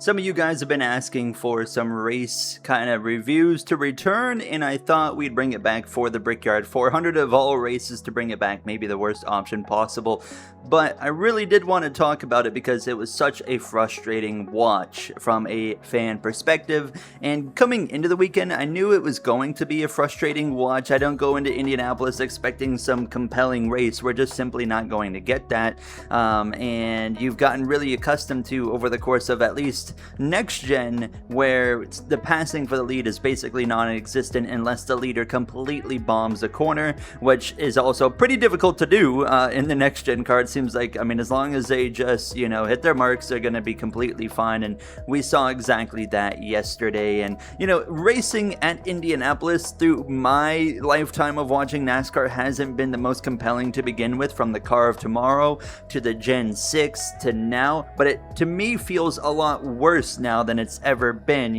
Some of you guys have been asking for some race kind of reviews to return, and I thought we'd bring it back for the Brickyard 400 of all races to bring it back, maybe the worst option possible. But I really did want to talk about it because it was such a frustrating watch from a fan perspective. And coming into the weekend, I knew it was going to be a frustrating watch. I don't go into Indianapolis expecting some compelling race. We're just simply not going to get that. And you've gotten really accustomed to over the course of at least next gen, where the passing for the lead is basically non-existent unless the leader completely bombs a corner, which is also pretty difficult to do in the next gen car. It seems like, I mean, as long as they just, hit their marks, they're going to be completely fine, and we saw exactly that yesterday. And, racing at Indianapolis through my lifetime of watching NASCAR hasn't been the most compelling to begin with, from the car of tomorrow to the Gen 6 to now, but it, to me, feels a lot worse now than it's ever been.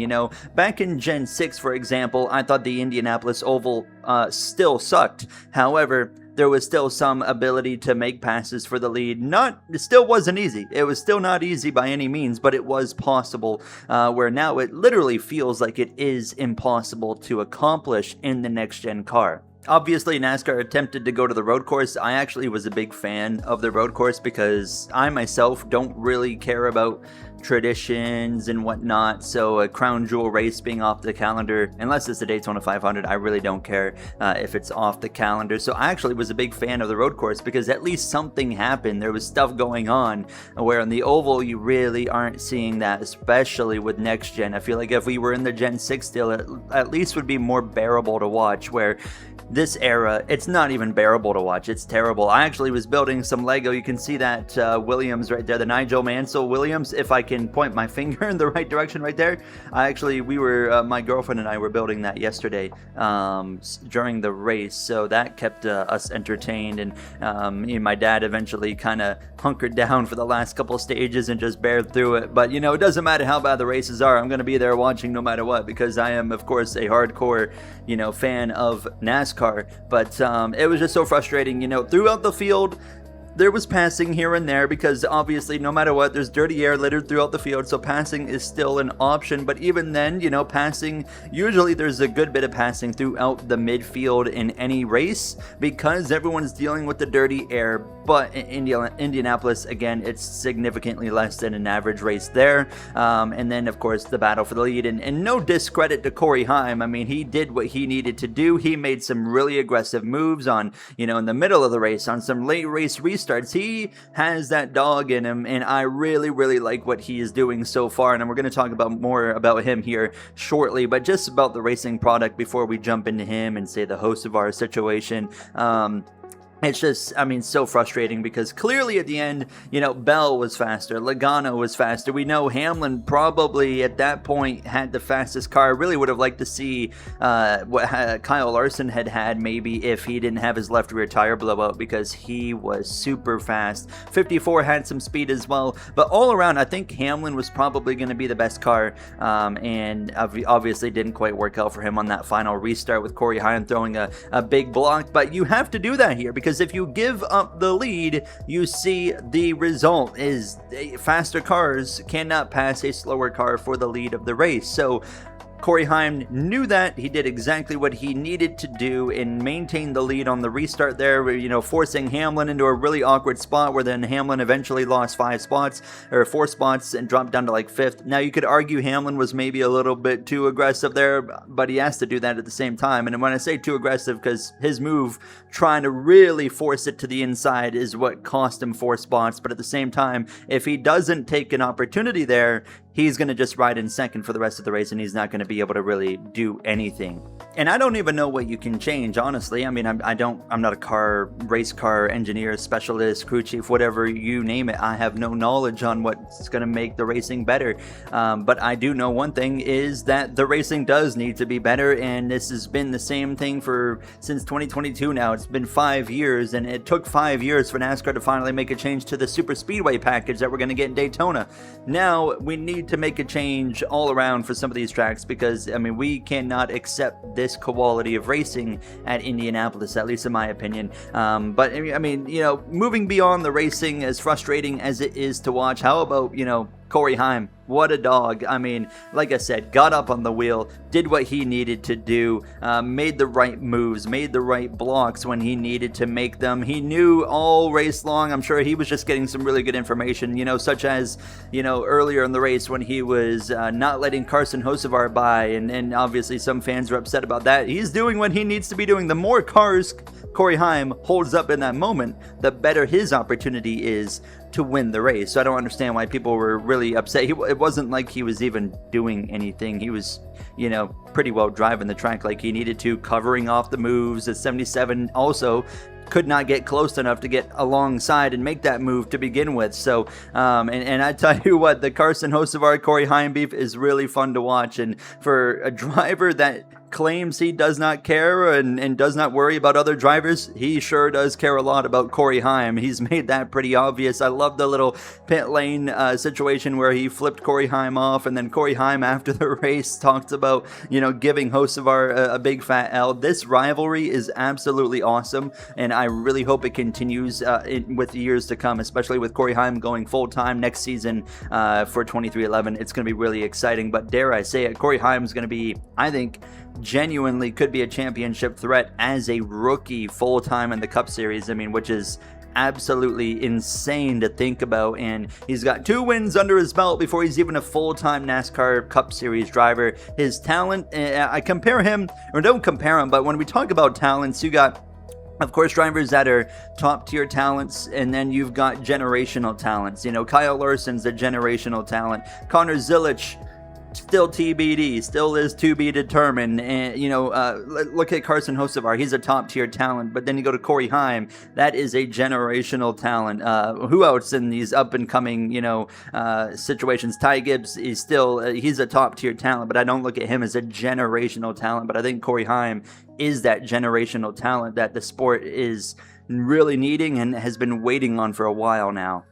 Back in Gen 6, for example, I thought the Indianapolis Oval still sucked. However, there was still some ability to make passes for the lead. It still wasn't easy. It was still not easy by any means, but it was possible, where now it literally feels like it is impossible to accomplish in the next-gen car. Obviously, NASCAR attempted to go to the road course. I actually was a big fan of the road course because I myself don't really care about traditions and whatnot, so a crown jewel race being off the calendar, unless it's the Daytona 500, I really don't care if it's off the calendar. So I actually was a big fan of the road course because at least something happened. There was stuff going on, where on the oval you really aren't seeing that, especially with next gen. I feel like if we were in the Gen 6 still, it at least would be more bearable to watch, where this era, it's not even bearable to watch. It's terrible. I actually was building some Lego. You can see that Williams right there, the Nigel Mansell Williams. If I can point my finger in the right direction right there. My girlfriend and I were building that yesterday during the race. So that kept us entertained. And me and my dad eventually kind of hunkered down for the last couple stages and just bared through it. But, it doesn't matter how bad the races are. I'm going to be there watching no matter what, because I am, of course, a hardcore, fan of NASCAR. But it was just so frustrating, throughout the field. There was passing here and there because obviously no matter what, there's dirty air littered throughout the field, so passing is still an option. But even then, passing, usually there's a good bit of passing throughout the midfield in any race because everyone's dealing with the dirty air. But in Indianapolis, again, it's significantly less than an average race there. And then, of course, the battle for the lead. And no discredit to Cory Heim. I mean, he did what he needed to do. He made some really aggressive moves on, in the middle of the race, on some late race restarts. He has that dog in him, and I really, really like what he is doing so far. And we're going to talk more about him here shortly, but just about the racing product before we jump into him and say the host of our situation. It's just, so frustrating because clearly at the end, Bell was faster, Logano was faster. We know Hamlin probably at that point had the fastest car. I really would have liked to see what Kyle Larson had maybe if he didn't have his left rear tire blow out, because he was super fast. 54 had some speed as well, but all around, I think Hamlin was probably going to be the best car, and obviously didn't quite work out for him on that final restart with Cory Heim throwing a big block. But you have to do that here because if you give up the lead, you see the result is faster cars cannot pass a slower car for the lead of the race. So Cory Heim knew that. He did exactly what he needed to do and maintain the lead on the restart there, forcing Hamlin into a really awkward spot where then Hamlin eventually lost 4 spots and dropped down to like 5th. Now you could argue Hamlin was maybe a little bit too aggressive there, but he has to do that at the same time. And when I say too aggressive, because his move trying to really force it to the inside is what cost him 4 spots. But at the same time, if he doesn't take an opportunity there, he's going to just ride in second for the rest of the race, and he's not going to be able to really do anything. And I don't even know what you can change, honestly. I'm not a race car engineer, specialist, crew chief, whatever you name it. I have no knowledge on what's going to make the racing better. But I do know one thing is that the racing does need to be better, and this has been the same thing since 2022 now. It's been 5 years, and it took 5 years for NASCAR to finally make a change to the super speedway package that we're going to get in Daytona. Now we need to make a change all around for some of these tracks because, we cannot accept this quality of racing at Indianapolis, at least in my opinion. But moving beyond the racing, as frustrating as it is to watch, how about, Cory Heim, what a dog. I mean, like I said, got up on the wheel, did what he needed to do, made the right moves, made the right blocks when he needed to make them. He knew all race long. I'm sure he was just getting some really good information, such as, earlier in the race when he was not letting Carson Hocevar by, and obviously some fans are upset about that. He's doing what he needs to be doing. The more cars Cory Heim holds up in that moment, the better his opportunity is to win the race. So I don't understand why people were really upset. It wasn't like he was even doing anything. He was, pretty well driving the track like he needed to, covering off the moves. At 77 also could not get close enough to get alongside and make that move to begin with. So, and I tell you what, the Carson Hocevar Cory Heim beef is really fun to watch. And for a driver that claims he does not care and does not worry about other drivers, he sure does care a lot about Cory Heim. He's made that pretty obvious. I love the little pit lane situation where he flipped Cory Heim off, and then Cory Heim after the race talked about, giving Hocevar a big fat L. This rivalry is absolutely awesome, and I really hope it continues with years to come, especially with Cory Heim going full-time next season for 2311. It's going to be really exciting, but dare I say it, Cory Heim is going to be, I think, genuinely could be a championship threat as a rookie full-time in the Cup Series. I mean, which is absolutely insane to think about. And he's got 2 wins under his belt before he's even a full-time NASCAR Cup Series driver. His talent, I compare him, or don't compare him, but when we talk about talents, you got, of course, drivers that are top-tier talents, and then you've got generational talents. Kyle Larson's a generational talent. Connor Zilic, still TBD, still is to be determined. And look at Carson Hocevar, he's a top tier talent. But then you go to Cory Heim, that is a generational talent. Who else in these up and coming situations? Ty Gibbs is still he's a top tier talent, but I don't look at him as a generational talent. But I think Cory Heim is that generational talent that the sport is really needing and has been waiting on for a while now.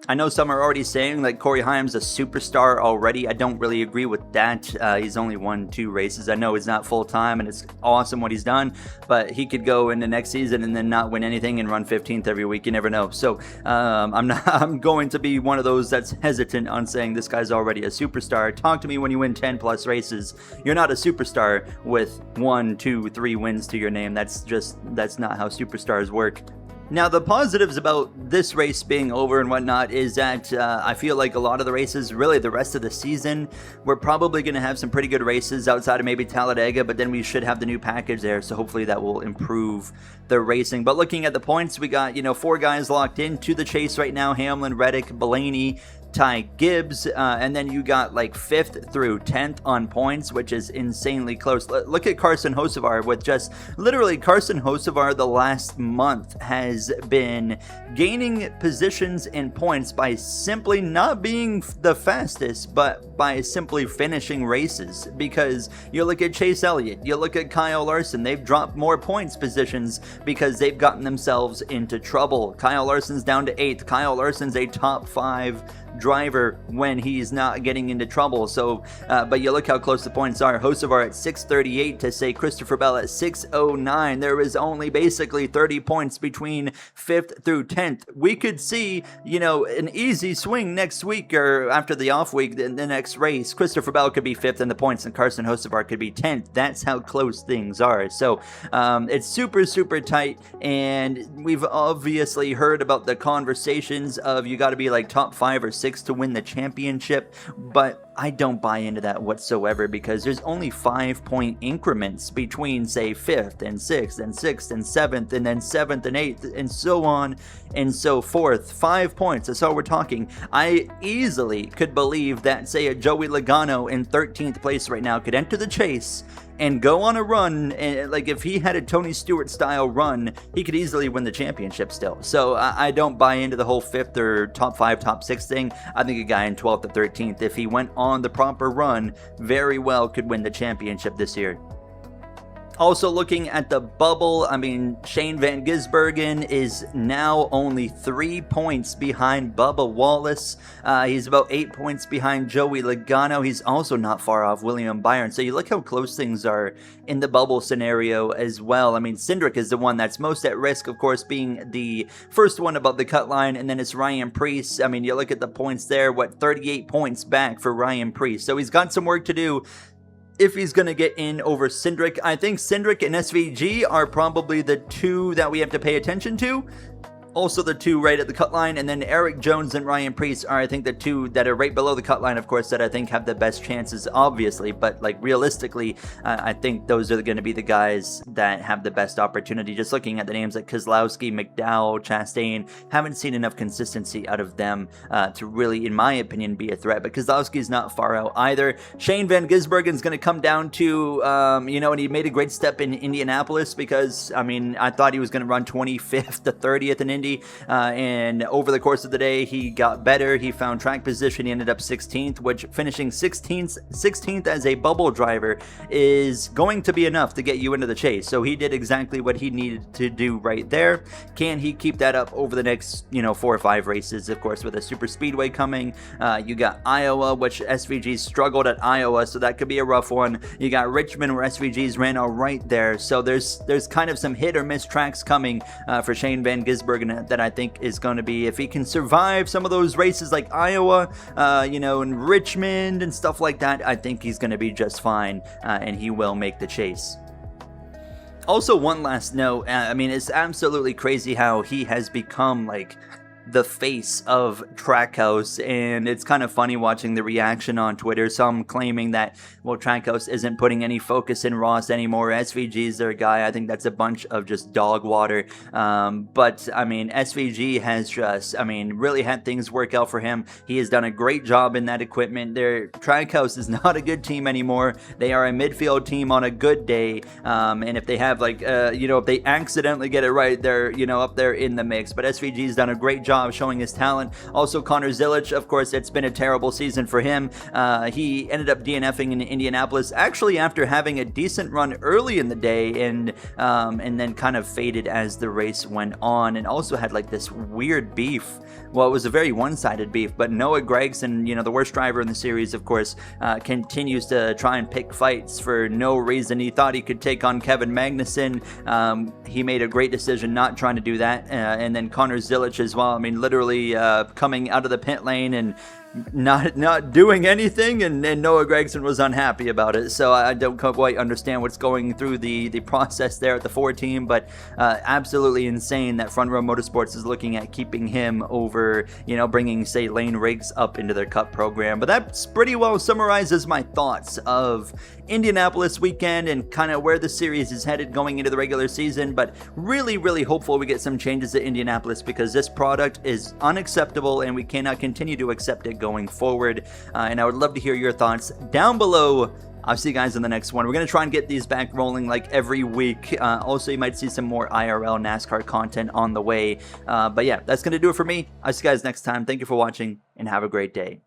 I know some are already saying that Cory Heim's a superstar already. I don't really agree with that. He's only won 2 races. I know he's not full-time, and it's awesome what he's done, but he could go into next season and then not win anything and run 15th every week. You never know. So I'm going to be one of those that's hesitant on saying this guy's already a superstar. Talk to me when you win 10-plus races. You're not a superstar with 1, 2, 3 wins to your name. That's not how superstars work. Now, the positives about this race being over and whatnot is that I feel like a lot of the races, really the rest of the season, we're probably going to have some pretty good races outside of maybe Talladega, but then we should have the new package there, so hopefully that will improve the racing. But looking at the points, we got, 4 guys locked into the chase right now: Hamlin, Reddick, Blaney, Ty Gibbs, and then you got like 5th through 10th on points, which is insanely close. Look at Carson Hocevar with just literally Carson Hocevar the last month has been gaining positions in points by simply not being the fastest, but by simply finishing races. Because you look at Chase Elliott, you look at Kyle Larson, they've dropped more points positions because they've gotten themselves into trouble. Kyle Larson's down to 8th. Kyle Larson's a top 5 driver when he's not getting into trouble. So, but you look how close the points are. Hocevar at 638 to say Christopher Bell at 609. There is only basically 30 points between 5th through 10th. We could see, an easy swing next week or after the off week, the next race. Christopher Bell could be 5th in the points and Carson Hocevar could be 10th. That's how close things are. So, it's super, super tight. And we've obviously heard about the conversations of you got to be like top 5 or 6 to win the championship, but I don't buy into that whatsoever because there's only 5-point increments between, say, 5th and 6th and 6th and 7th and then 7th and 8th and so on and so forth. 5 points, that's all we're talking. I easily could believe that, say, a Joey Logano in 13th place right now could enter the chase and go on a run, and like if he had a Tony Stewart style run, he could easily win the championship still. So I don't buy into the whole 5th or top 5, top 6 thing. I think a guy in 12th or 13th, if he went on the proper run, very well could win the championship this year. Also looking at the bubble, I mean, Shane Van Gisbergen is now only 3 points behind Bubba Wallace. He's about 8 points behind Joey Logano. He's also not far off William Byron. So you look how close things are in the bubble scenario as well. I mean, Cindric is the one that's most at risk, of course, being the first one above the cut line, and then it's Ryan Preece. I mean, you look at the points there, 38 points back for Ryan Preece. So he's got some work to do if he's going to get in over Cindric. I think Cindric and SVG are probably the two that we have to pay attention to. Also the two right at the cut line, and then Eric Jones and Ryan Preece are, I think, the two that are right below the cut line, of course, that I think have the best chances, obviously, but like realistically, I think those are going to be the guys that have the best opportunity. Just looking at the names like Keselowski, McDowell, Chastain, haven't seen enough consistency out of them to really, in my opinion, be a threat, but Keselowski's not far out either. Shane Van Gisbergen's going to come down to, and he made a great step in Indianapolis because, I mean, I thought he was going to run 25th to 30th in Indy. And over the course of the day, he got better. He found track position. He ended up 16th, which finishing 16th as a bubble driver is going to be enough to get you into the chase. So he did exactly what he needed to do right there. Can he keep that up over the next, 4 or 5 races? Of course, with a super speedway coming, you got Iowa, which SVG struggled at Iowa, so that could be a rough one. You got Richmond, where SVG's ran all right there. So there's kind of some hit or miss tracks coming for Shane Van Gisbergen that I think is going to be, if he can survive some of those races like Iowa, and Richmond and stuff like that, I think he's going to be just fine, and he will make the chase. Also, one last note, I mean, it's absolutely crazy how he has become like the face of Trackhouse, and it's kind of funny watching the reaction on Twitter. Some claiming that, well, Trackhouse isn't putting any focus in Ross anymore. SVG's their guy. I think that's a bunch of just dog water. But I mean, SVG has just, really had things work out for him. He has done a great job in that equipment. Trackhouse is not a good team anymore. They are a midfield team on a good day. And if they have if they accidentally get it right, they're, up there in the mix. But SVG's done a great job showing his talent. Also, Connor Zilic, of course, it's been a terrible season for him. He ended up DNFing in Indianapolis, actually after having a decent run early in the day, and then kind of faded as the race went on, and also had like this weird beef. Well, it was a very one-sided beef, but Noah Gragson, the worst driver in the series, of course, continues to try and pick fights for no reason. He thought he could take on Kevin Magnussen. He made a great decision not trying to do that. And then Connor Zilic as well. Literally coming out of the pit lane and not doing anything, and Noah Gragson was unhappy about it. So I don't quite understand what's going through the process there at the 4 team, but absolutely insane that Front Row Motorsports is looking at keeping him over, bringing, say, Lane Riggs up into their Cup program. But that's pretty well summarizes my thoughts of Indianapolis weekend and kind of where the series is headed going into the regular season. But really, really hopeful we get some changes at Indianapolis, because this product is unacceptable and we cannot continue to accept it going forward. And I would love to hear your thoughts down below. I'll see you guys in the next one. We're going to try and get these back rolling like every week. Also, you might see some more IRL NASCAR content on the way. But yeah, that's going to do it for me. I'll see you guys next time. Thank you for watching and have a great day.